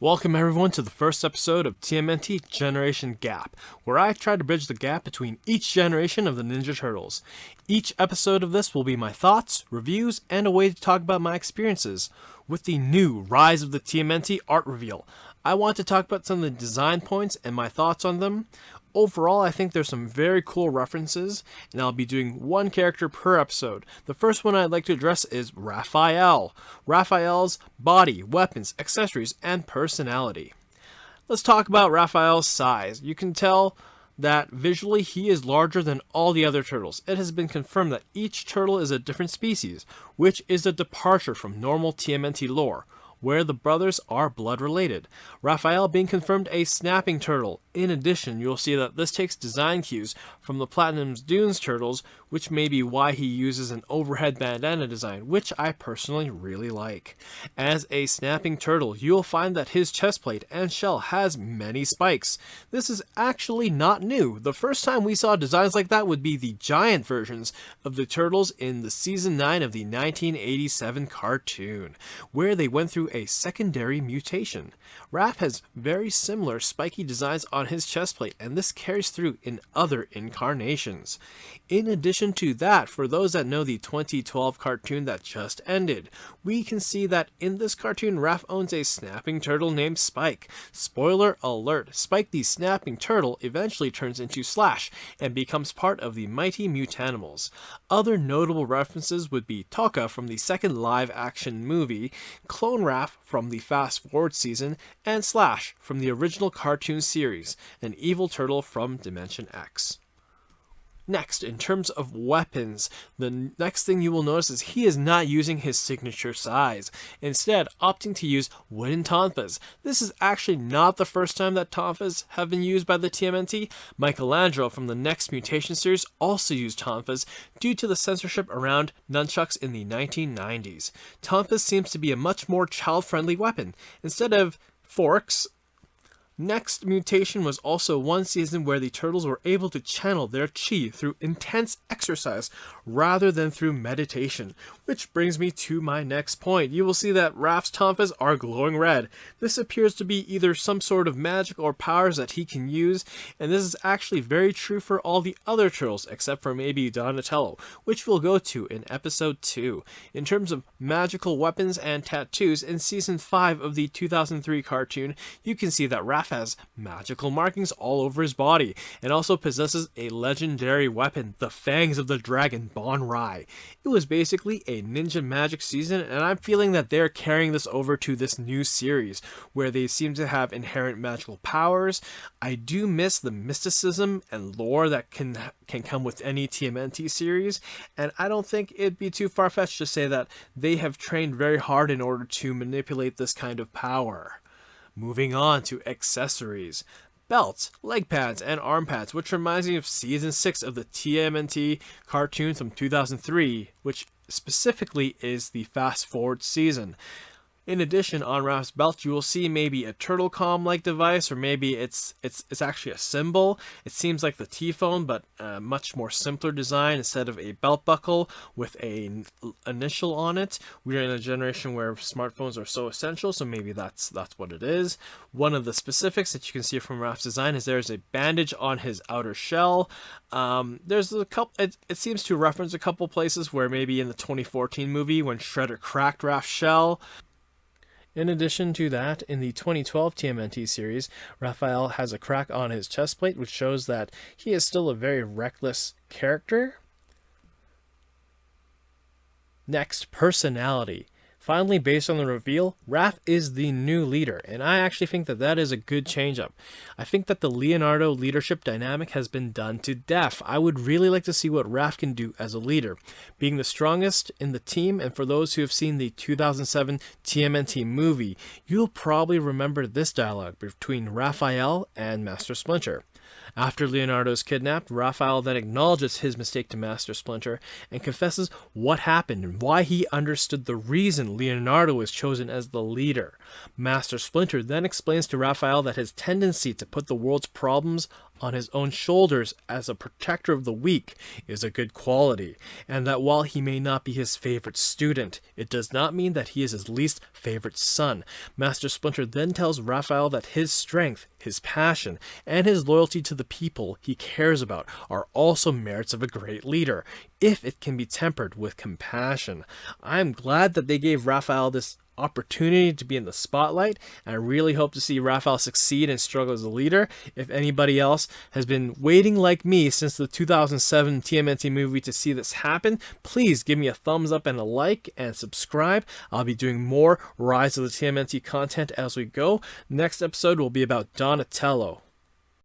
Welcome everyone to the first episode of TMNT Generation Gap, where I try to bridge the gap between each generation of the Ninja Turtles. Each episode of this will be my thoughts, reviews, and a way to talk about my experiences. With the new Rise of the TMNT art reveal, I want to talk about some of the design points and my thoughts on them. Overall, I think there's some very cool references, and I'll be doing one character per episode. The first one I'd like to address is Raphael. Raphael's body, weapons, accessories, and personality. Let's talk about Raphael's size. You can tell that visually he is larger than all the other turtles. It has been confirmed that each turtle is a different species, which is a departure from normal TMNT lore, where the brothers are blood related. Raphael being confirmed a snapping turtle. In addition, you'll see that this takes design cues from the Platinum's Dunes turtles, which may be why he uses an overhead bandana design, which I personally really like. As a snapping turtle, you'll find that his chest plate and shell has many spikes. This is actually not new. The first time we saw designs like that would be the giant versions of the turtles in the season 9 of the 1987 cartoon, where they went through a secondary mutation. Raph has very similar spiky designs on his chest plate, and this carries through in other incarnations. In addition to that, for those that know the 2012 cartoon that just ended, we can see that in this cartoon Raph owns a snapping turtle named Spike. Spoiler alert, Spike the snapping turtle eventually turns into Slash and becomes part of the Mighty Mutanimals. Other notable references would be Tokka from the second live action movie, Clone Raph from the Fast Forward season, and Slash from the original cartoon series, an evil turtle from Dimension X. Next, in terms of weapons, the next thing you will notice is he is not using his signature Sais, instead opting to use wooden Tonfas. This is actually not the first time that Tonfas have been used by the TMNT. Michelangelo from the next Mutation series also used Tonfas due to the censorship around nunchucks in the 1990s. Tonfas seems to be a much more child-friendly weapon. Instead of forks, Next Mutation was also one season where the turtles were able to channel their chi through intense exercise rather than through meditation, which brings me to my next point. You will see that Raph's Tonfas are glowing red. This appears to be either some sort of magic or powers that he can use, and this is actually very true for all the other turtles except for maybe Donatello, which we'll go to in episode 2. In terms of magical weapons and tattoos, in season 5 of the 2003 cartoon, you can see that Raph has magical markings all over his body, and also possesses a legendary weapon, the Fangs of the Dragon Bon Rai. It was basically a ninja magic season, and I'm feeling that they're carrying this over to this new series, where they seem to have inherent magical powers. I do miss the mysticism and lore that can come with any TMNT series, and I don't think it'd be too far-fetched to say that they have trained very hard in order to manipulate this kind of power. Moving on to accessories. Belts, leg pads, and arm pads, which reminds me of season 6 of the TMNT cartoon from 2003, which specifically is the Fast Forward season. In addition, on Raph's belt, you will see maybe a turtle comm-like device, or maybe it's actually a symbol. It seems like the T-phone, but a much more simpler design instead of a belt buckle with an initial on it. We're in a generation where smartphones are so essential, so maybe that's what it is. One of the specifics that you can see from Raph's design is there's a bandage on his outer shell. There's a couple. It seems to reference a couple places where maybe in the 2014 movie when Shredder cracked Raph's shell. In addition to that, in the 2012 TMNT series, Raphael has a crack on his chest plate, which shows that he is still a very reckless character. Next, personality. Finally, based on the reveal, Raph is the new leader, and I actually think that that is a good change-up. I think that the Leonardo leadership dynamic has been done to death. I would really like to see what Raph can do as a leader. Being the strongest in the team, and for those who have seen the 2007 TMNT movie, you'll probably remember this dialogue between Raphael and Master Splinter. After Leonardo is kidnapped, Raphael then acknowledges his mistake to Master Splinter and confesses what happened and why he understood the reason Leonardo was chosen as the leader. Master Splinter then explains to Raphael that his tendency to put the world's problems on his own shoulders as a protector of the weak is a good quality, and that while he may not be his favorite student, it does not mean that he is his least favorite son. Master Splinter then tells Raphael that his strength, his passion, and his loyalty to the people he cares about are also merits of a great leader, if it can be tempered with compassion. I am glad that they gave Raphael this opportunity to be in the spotlight, and I really hope to see Raphael succeed and struggle as a leader. If anybody else has been waiting like me since the 2007 TMNT movie to see this happen, please give me a thumbs up and a like and subscribe. I'll be doing more Rise of the TMNT content as we go. Next episode will be about Donatello.